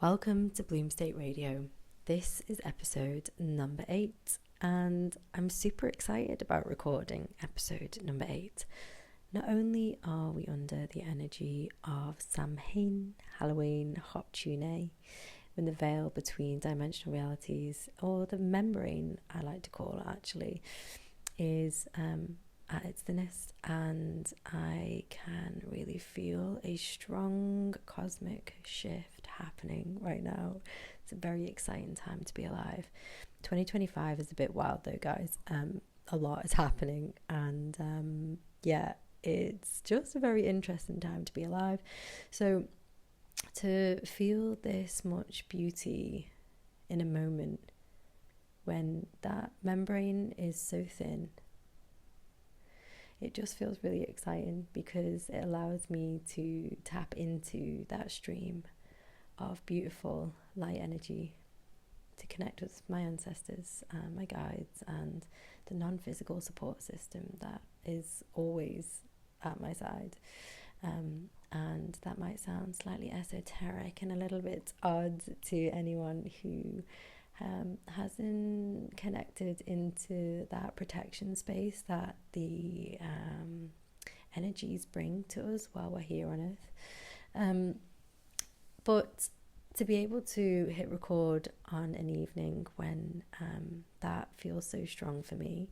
Welcome to Bloom State Radio. This is episode number 8, and I'm super excited about recording episode number 8. Not only are we under the energy of Samhain, Halloween, Hop Tune, when the veil between dimensional realities, or the membrane I like to call it actually, is at its thinnest, and I can really feel a strong cosmic shift happening right now. It's a very exciting time to be alive. 2025 is a bit wild though, guys. A lot is happening, and it's just a very interesting time to be alive. So to feel this much beauty in a moment when that membrane is so thin, it just feels really exciting because it allows me to tap into that stream of beautiful light energy, to connect with my ancestors, my guides, and the non-physical support system that is always at my side. And that might sound slightly esoteric and a little bit odd to anyone who hasn't connected into that protection space that the energies bring to us while we're here on earth. But to be able to hit record on an evening when that feels so strong for me,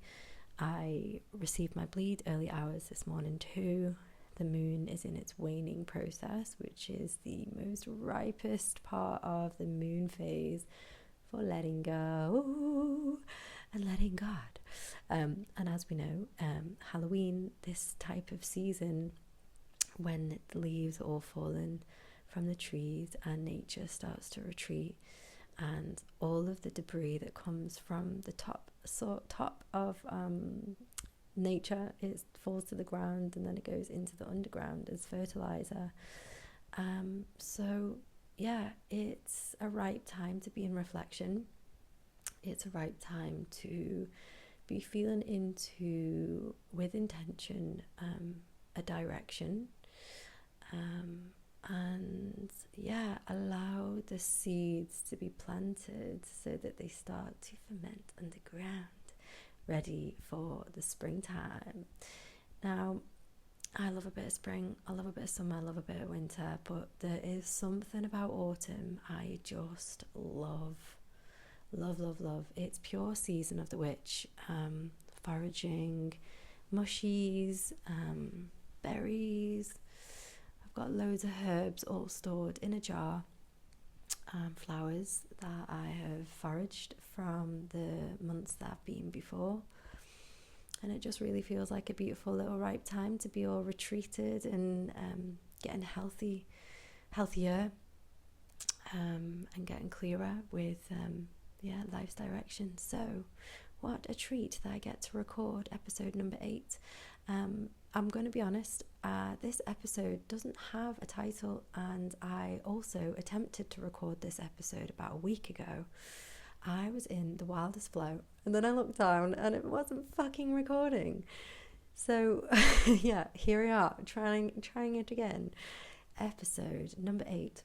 I received my bleed early hours this morning too. The moon is in its waning process, which is the most ripest part of the moon phase for letting go and letting God. And as we know, Halloween, this type of season when the leaves are all fallen from the trees and nature starts to retreat, and all of the debris that comes from the top of nature, it falls to the ground and then it goes into the underground as fertilizer. It's a ripe time to be in reflection. It's a ripe time to be feeling into, with intention, a direction, allow the seeds to be planted so that they start to ferment underground, ready for the springtime. Now, I love a bit of spring, I love a bit of summer, I love a bit of winter, but there is something about autumn I just love. It's pure season of the witch. Foraging, mushies, berries. I've got loads of herbs all stored in a jar. Flowers that I have foraged from the months that have been before. And it just really feels like a beautiful little ripe time to be all retreated and getting healthier, and getting clearer with life's direction. So what a treat that I get to record episode number 8. I'm going to be honest, this episode doesn't have a title, and I also attempted to record this episode about a week ago. I was in the wildest flow, and then I looked down and it wasn't fucking recording. So here we are, trying it again. Episode number 8.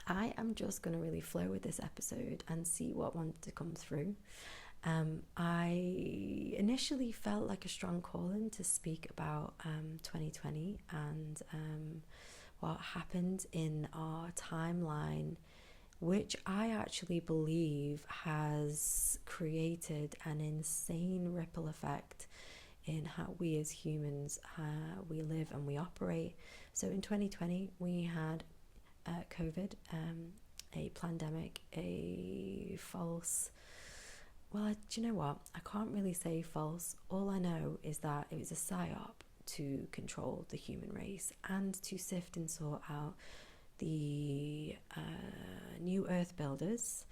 I am just going to really flow with this episode and see what wants to come through. I initially felt like a strong calling to speak about 2020 and what happened in our timeline, which I actually believe has created an insane ripple effect in how we as humans, we live and we operate. So in 2020, we had COVID, a pandemic, a false... Well, do you know what? I can't really say false. All I know is that it was a psyop to control the human race and to sift and sort out the new earth builders,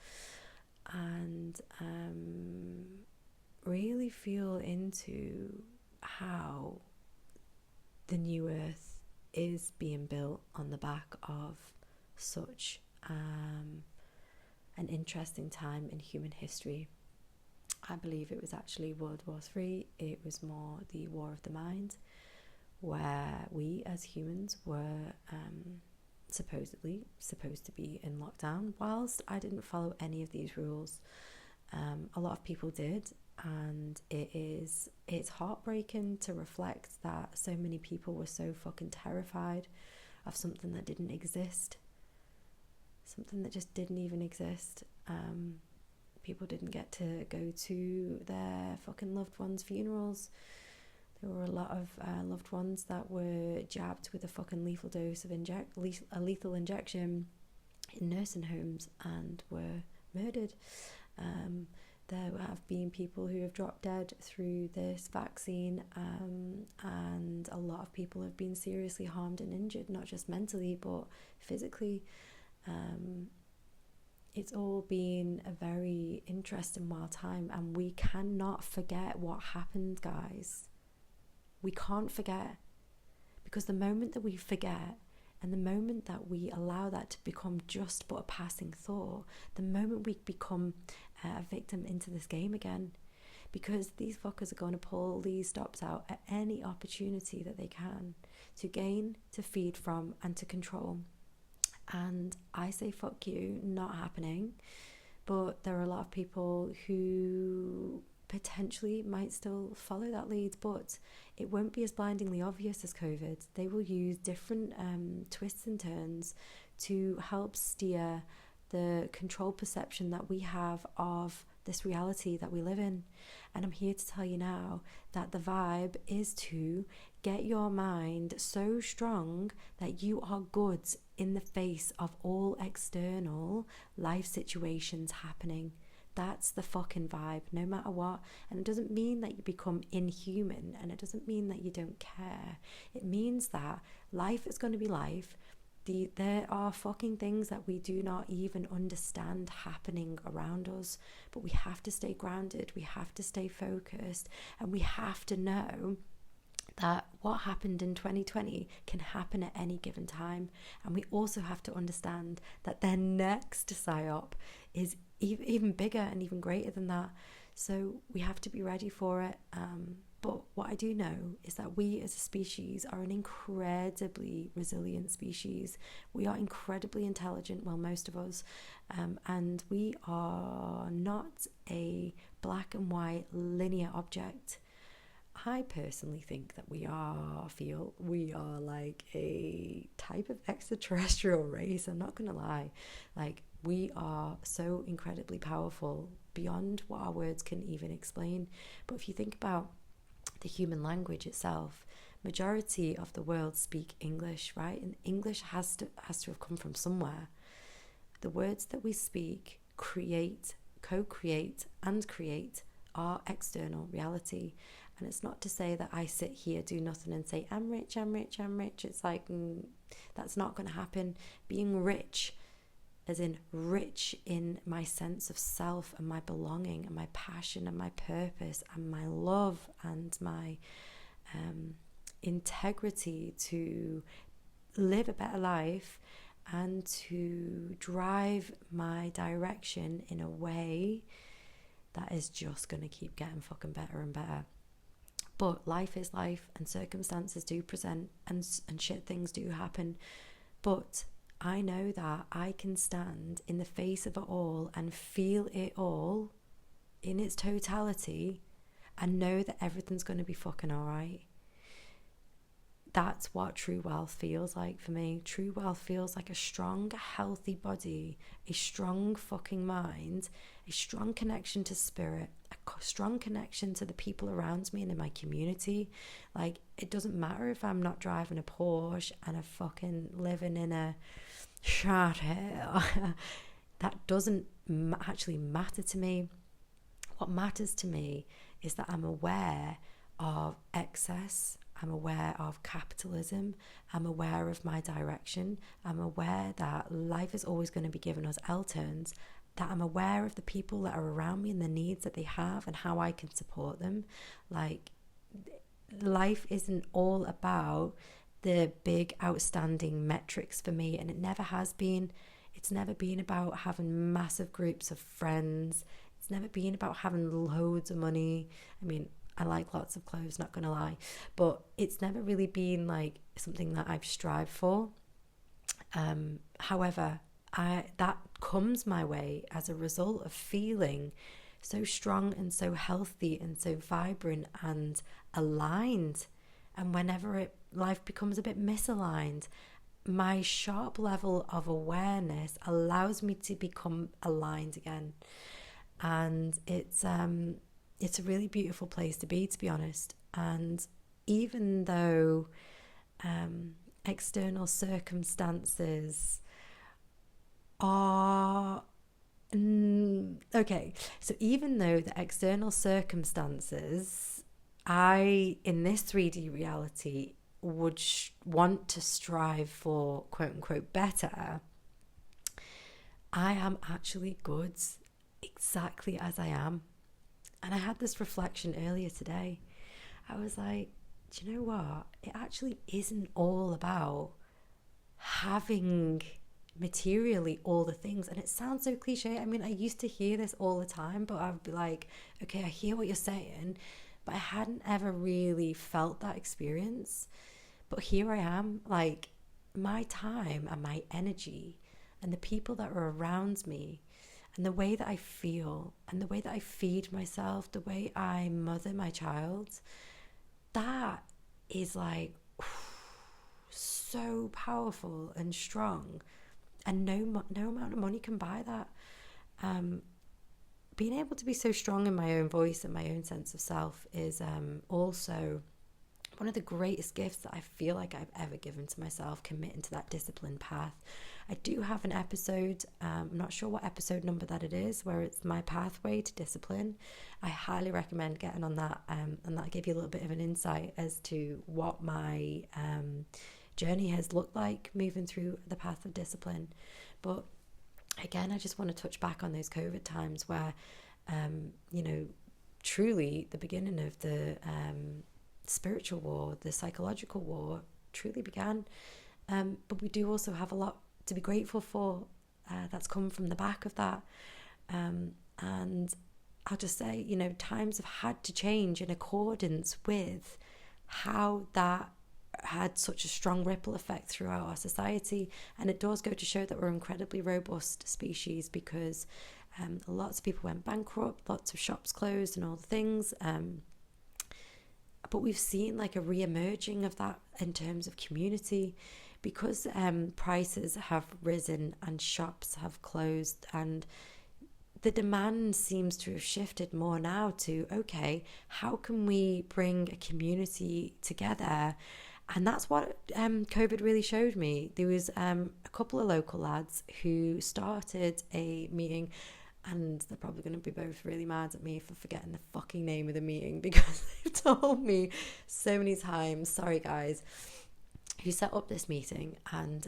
and really feel into how the new earth is being built on the back of such an interesting time in human history. I believe it was actually World War III. It was more the War of the Mind, where we as humans were supposedly supposed to be in lockdown, whilst I didn't follow any of these rules. A lot of people did, and it's heartbreaking to reflect that so many people were so fucking terrified of something that didn't exist, something that just didn't even exist. People didn't get to go to their fucking loved ones' funerals. There were a lot of loved ones that were jabbed with a fucking lethal dose of a lethal injection in nursing homes and were murdered. There have been people who have dropped dead through this vaccine, and a lot of people have been seriously harmed and injured, not just mentally but physically. It's all been a very interesting wild time, and we cannot forget what happened, guys. We can't forget, because the moment that we forget, and the moment that we allow that to become just but a passing thought, the moment we become a victim into this game again, because these fuckers are going to pull these stops out at any opportunity that they can to gain, to feed from, and to control. And I say fuck you, not happening. But there are a lot of people who potentially might still follow that lead, but it won't be as blindingly obvious as COVID. They will use different twists and turns to help steer the control perception that we have of this reality that we live in. And I'm here to tell you now that the vibe is to get your mind so strong that you are good in the face of all external life situations happening. That's the fucking vibe, no matter what. And it doesn't mean that you become inhuman, and it doesn't mean that you don't care. It means that life is going to be life. There are fucking things that we do not even understand happening around us, but we have to stay grounded, we have to stay focused, and we have to know that what happened in 2020 can happen at any given time. And we also have to understand that their next psyop is even bigger and even greater than that. So we have to be ready for it. But what I do know is that we as a species are an incredibly resilient species. We are incredibly intelligent, well, most of us, and we are not a black and white linear object. I personally think that we are like a type of extraterrestrial race. I'm not gonna lie. Like, we are so incredibly powerful beyond what our words can even explain. But if you think about the human language itself, majority of the world speak English, right? And English has to have come from somewhere. The words that we speak create, co-create, and create our external reality. And it's not to say that I sit here, do nothing, and say, I'm rich, I'm rich, I'm rich. It's like, that's not going to happen. Being rich, as in rich in my sense of self and my belonging and my passion and my purpose and my love and my integrity to live a better life and to drive my direction in a way that is just going to keep getting fucking better and better. But life is life, and circumstances do present, and shit things do happen. But I know that I can stand in the face of it all and feel it all in its totality and know that everything's going to be fucking alright. That's what true wealth feels like for me. True wealth feels like a strong, healthy body, a strong fucking mind, a strong connection to spirit, a strong connection to the people around me and in my community. Like, it doesn't matter if I'm not driving a Porsche and I'm fucking living in a chateau. That doesn't actually matter to me. What matters to me is that I'm aware of excess. I'm aware of capitalism. I'm aware of my direction. I'm aware that life is always going to be giving us L-turns. That I'm aware of the people that are around me and the needs that they have and how I can support them. Like, life isn't all about the big outstanding metrics for me, and it never has been. It's never been about having massive groups of friends. It's never been about having loads of money. I mean, I like lots of clothes, not gonna lie, but it's never really been like something that I've strived for. However, that comes my way as a result of feeling so strong and so healthy and so vibrant and aligned. And whenever life becomes a bit misaligned, my sharp level of awareness allows me to become aligned again. And it's a really beautiful place to be honest. And even though external circumstances are okay, so even though the external circumstances, I in this 3D reality would want to strive for quote unquote better, I am actually good exactly as I am. And I had this reflection earlier today. I was like, do you know what? It actually isn't all about having materially all the things. And it sounds so cliche. I mean, I used to hear this all the time, but I would be like, okay, I hear what you're saying, but I hadn't ever really felt that experience. But here I am, like, my time and my energy and the people that are around me and the way that I feel and the way that I feed myself, the way I mother my child, that is like so powerful and strong. And no amount of money can buy that. Being able to be so strong in my own voice and my own sense of self is also one of the greatest gifts that I feel like I've ever given to myself, committing to that disciplined path. I do have an episode, I'm not sure what episode number that it is, where it's my pathway to discipline. I highly recommend getting on that, and that'll give you a little bit of an insight as to what my journey has looked like moving through the path of discipline. But again, I just want to touch back on those COVID times where, truly the beginning of the spiritual war, the psychological war truly began. But we do also have a lot to be grateful for that's come from the back of that. And I'll just say, times have had to change in accordance with how that had such a strong ripple effect throughout our society. And it does go to show that we're an incredibly robust species, because lots of people went bankrupt, lots of shops closed and all the things. But we've seen like a re-emerging of that in terms of community, because prices have risen and shops have closed, and the demand seems to have shifted more now to, okay, how can we bring a community together? And that's what COVID really showed me. There was a couple of local lads who started a meeting, and they're probably going to be both really mad at me for forgetting the fucking name of the meeting, because they've told me so many times, sorry guys, who set up this meeting. And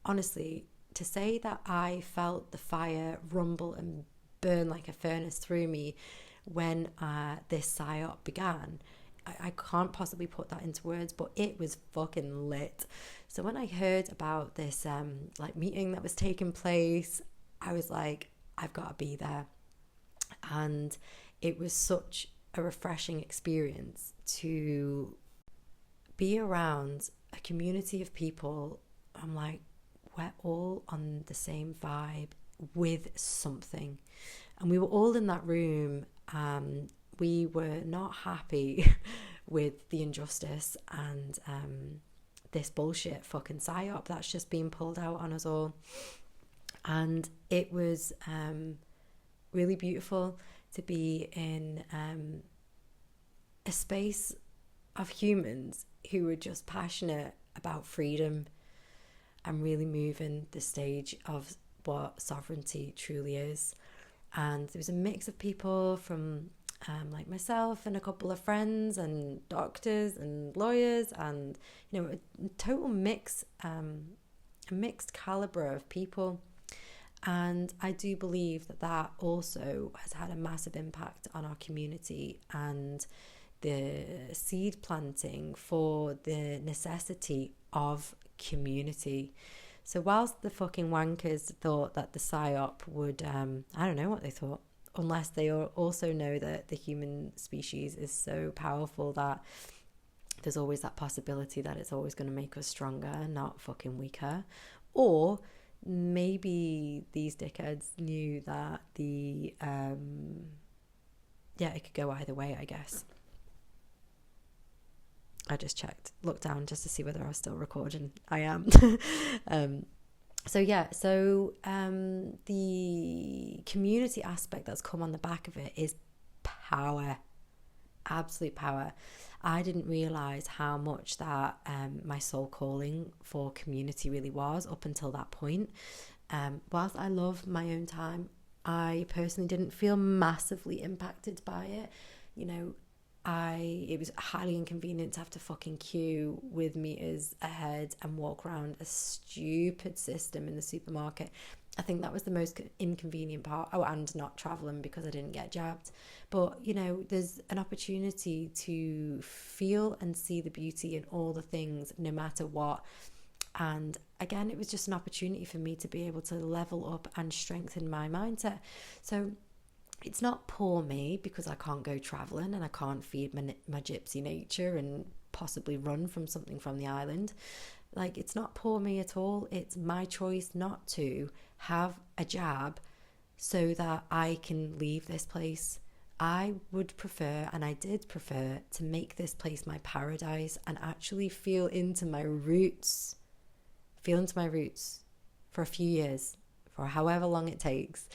honestly, to say that I felt the fire rumble and burn like a furnace through me when this PSYOP began, I can't possibly put that into words, but it was fucking lit. So when I heard about this meeting that was taking place, I was like, I've got to be there. And it was such a refreshing experience to be around a community of people. I'm like, we're all on the same vibe with something. And we were all in that room. We were not happy with the injustice and this bullshit fucking PSYOP that's just being pulled out on us all. And it was really beautiful to be in a space of humans who were just passionate about freedom and really moving the stage of what sovereignty truly is. And there was a mix of people from like myself and a couple of friends and doctors and lawyers, and a total mix, a mixed caliber of people. And I do believe that also has had a massive impact on our community and the seed planting for the necessity of community. So whilst the fucking wankers thought that the PSYOP would, I don't know what they thought, unless they also know that the human species is so powerful that there's always that possibility that it's always going to make us stronger, not fucking weaker. Or maybe these dickheads knew that it could go either way, I guess. I just checked, looked down just to see whether I was still recording. I am. The community aspect that's come on the back of it is power, absolute power. I didn't realise how much that my soul calling for community really was up until that point. Whilst I love my own time, I personally didn't feel massively impacted by it. You know, it was highly inconvenient to have to fucking queue with meters ahead and walk around a stupid system in the supermarket. I think that was the most inconvenient part. Oh, and not traveling because I didn't get jabbed. But, you know, there's an opportunity to feel and see the beauty in all the things, no matter what. And again, it was just an opportunity for me to be able to level up and strengthen my mindset. So it's not poor me because I can't go travelling and I can't feed my gypsy nature and possibly run from something from the island. Like, it's not poor me at all. It's my choice not to have a jab so that I can leave this place. I would prefer, and I did prefer, to make this place my paradise and actually feel into my roots for a few years, for however long it takes.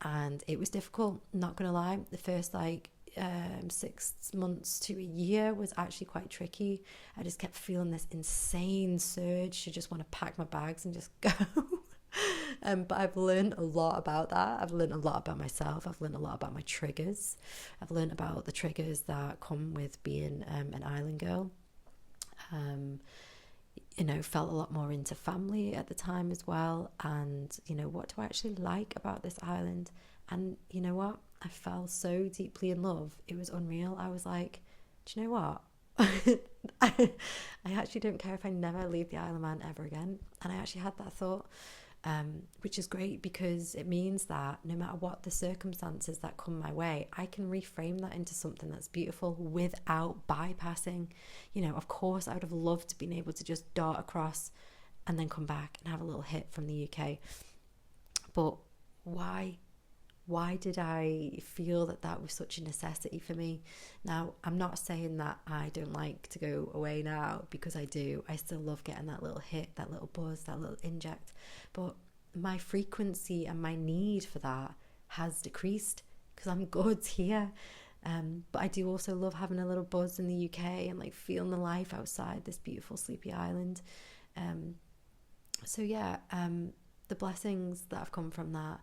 And it was difficult, not gonna lie. The first 6 months to a year was actually quite tricky. I just kept feeling this insane surge to just want to pack my bags and just go. But I've learned a lot about that. I've learned a lot about myself. I've learned a lot about my triggers. I've learned about the triggers that come with being an island girl. Felt a lot more into family at the time as well. And, what do I actually like about this island? And you know what? I fell so deeply in love. It was unreal. I was like, do you know what? I actually don't care if I never leave the Isle of Man ever again. And I actually had that thought, which is great because it means that no matter what the circumstances that come my way, I can reframe that into something that's beautiful without bypassing. Of course, I would have loved to been able to just dart across and then come back and have a little hit from the UK. But why? Why did I feel that was such a necessity for me? Now, I'm not saying that I don't like to go away now, because I do. I still love getting that little hit, that little buzz, that little inject. But my frequency and my need for that has decreased because I'm good here. But I do also love having a little buzz in the UK and feeling the life outside this beautiful sleepy island. The blessings that have come from that,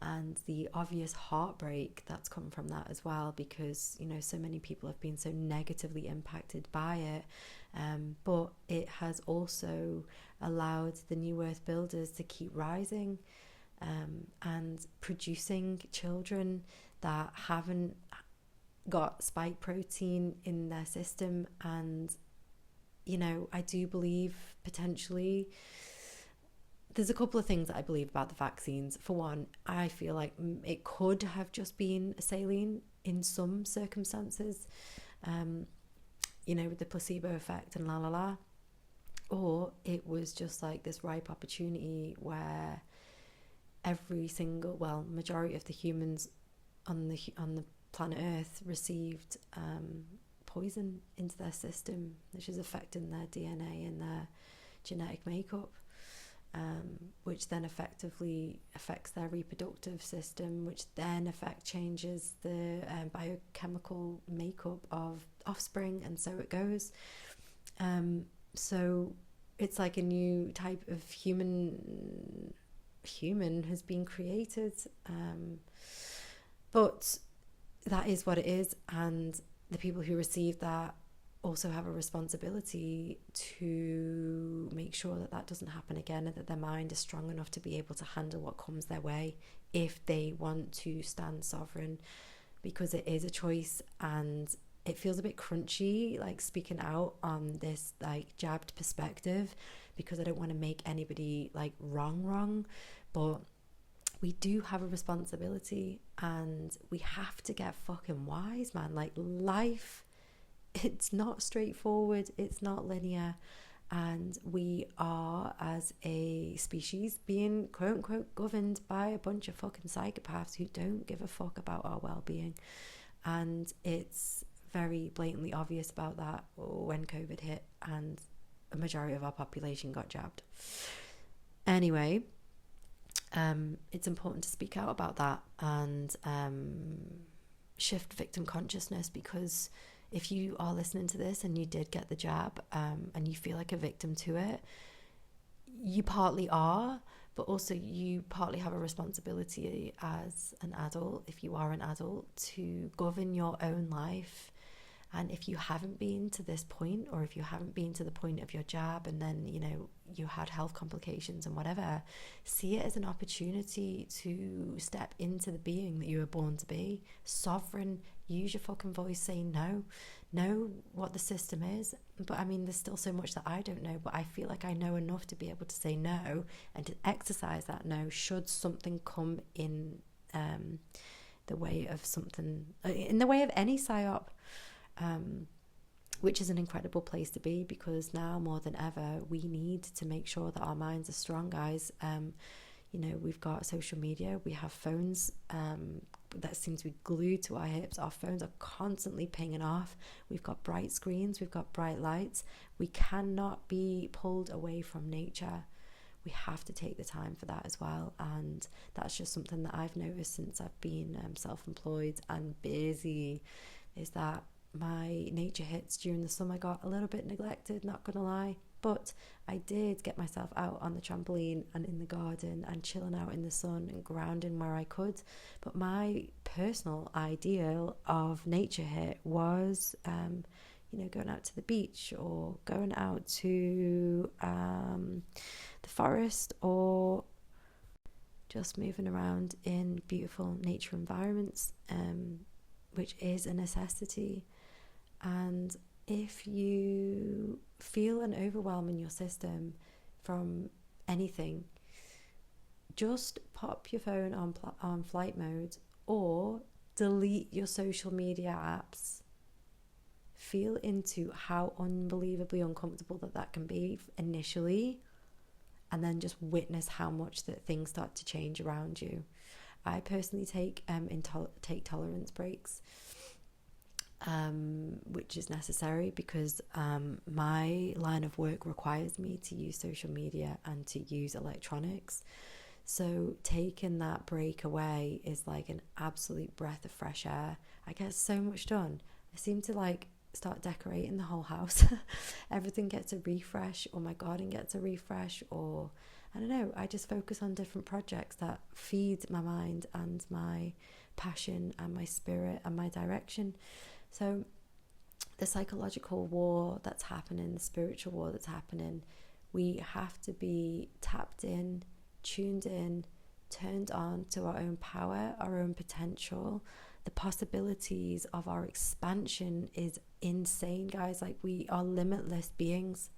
and the obvious heartbreak that's come from that as well, because so many people have been so negatively impacted by it, but it has also allowed the New Earth builders to keep rising and producing children that haven't got spike protein in their system. And I do believe potentially there's a couple of things that I believe about the vaccines. For one, I feel like it could have just been saline in some circumstances, with the placebo effect and or it was just this ripe opportunity where majority of the humans on the planet Earth received poison into their system, which is affecting their DNA and their genetic makeup. Which then effectively affects their reproductive system, which then changes the biochemical makeup of offspring, and so it goes. So it's like a new type of human has been created, but that is what it is, and the people who receive that also have a responsibility to make sure that doesn't happen again, and that their mind is strong enough to be able to handle what comes their way if they want to stand sovereign, because it is a choice. And it feels a bit crunchy speaking out on this jabbed perspective, because I don't want to make anybody wrong, but we do have a responsibility, and we have to get fucking wise, man. Life, it's not straightforward, it's not linear, And we are, as a species, being quote unquote governed by a bunch of fucking psychopaths who don't give a fuck about our well-being. And it's very blatantly obvious about that when COVID hit and a majority of our population got jabbed. Anyway, it's important to speak out about that and shift victim consciousness, because if you are listening to this and you did get the jab and you feel like a victim to it, you partly are, but also you partly have a responsibility as an adult, if you are an adult, to govern your own life. And if you haven't been to this point, or if you haven't been to the point of your jab and then, you know, you had health complications and whatever, see it as an opportunity to step into the being that you were born to be. Sovereign, use your fucking voice, say no. Know what the system is. But I mean, there's still so much that I don't know, but I feel like I know enough to be able to say no and to exercise that no should something come in the way of something, in the way of any psyop. Which is an incredible place to be, because now more than ever we need to make sure that our minds are strong, guys. You know, we've got social media, we have phones that seem to be glued to our hips. Our phones are constantly pinging off. We've got bright screens, we've got bright lights. We cannot be pulled away from nature. We have to take the time for that as well. And that's just something that I've noticed since I've been self-employed and busy, is that my nature hits during the summer got a little bit neglected, not gonna lie. But I did get myself out on the trampoline and in the garden and chilling out in the sun and grounding where I could. But my personal ideal of nature hit was you know, going out to the beach, or going out to the forest, or just moving around in beautiful nature environments, which is a necessity. And if you feel an overwhelm in your system from anything, just pop your phone on flight mode, or delete your social media apps. Feel into how unbelievably uncomfortable that can be initially, and then just witness how much that things start to change around you. I personally take tolerance breaks, which is necessary because my line of work requires me to use social media and to use electronics. So taking that break away is like an absolute breath of fresh air. I get so much done. I seem to like start decorating the whole house. Everything gets a refresh, or my garden gets a refresh, or I don't know, I just focus on different projects that feed my mind and my passion and my spirit and my direction. So the psychological war that's happening, the spiritual war that's happening, we have to be tapped in, tuned in, turned on to our own power, our own potential. The possibilities of our expansion is insane, guys. Like, we are limitless beings,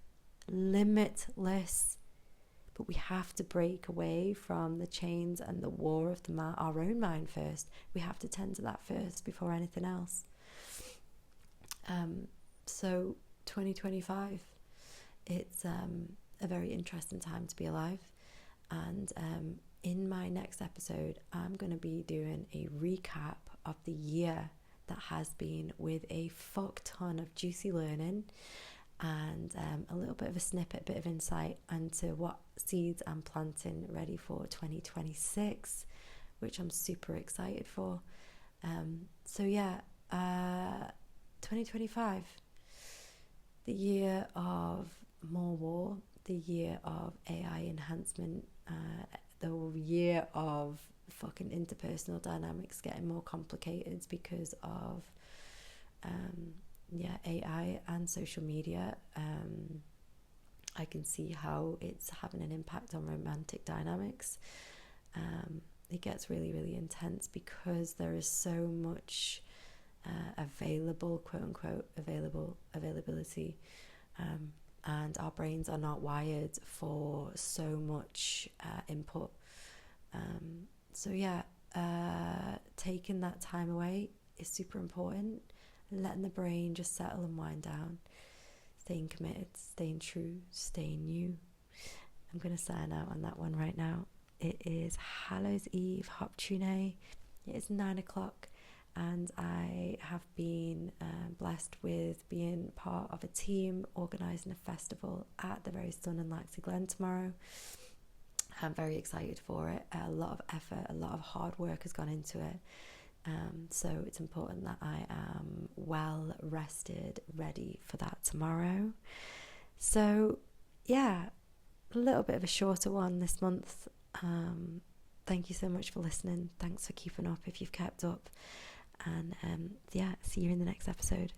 limitless. But we have to break away from the chains and the war of our own mind first. We have to tend to that first before anything else. So 2025, it's a very interesting time to be alive. And in my next episode, I'm going to be doing a recap of the year that has been, with a fuck ton of juicy learning and a little bit of a snippet, bit of insight into what seeds I'm planting ready for 2026, which I'm super excited for. So yeah, 2025, the year of more war, the year of AI enhancement, the year of fucking interpersonal dynamics getting more complicated because of AI and social media. I can see how it's having an impact on romantic dynamics. It gets really, really intense because there is so much available, quote unquote, availability, and our brains are not wired for so much input. So yeah, taking that time away is super important, letting the brain just settle and wind down. staying committed, staying true, staying you. I'm going to sign out on that one right now. It is Hallows Eve, Hop Tune. It is 9 o'clock, and I have been blessed with being part of a team organising a festival at the very Sun and Laxey Glen tomorrow. I'm very excited for it. A lot of effort, a lot of hard work has gone into it. So it's important that I am well rested, ready for that tomorrow. So yeah, a little bit of a shorter one this month. Thank you so much for listening. Thanks for keeping up if you've kept up. And see you in the next episode.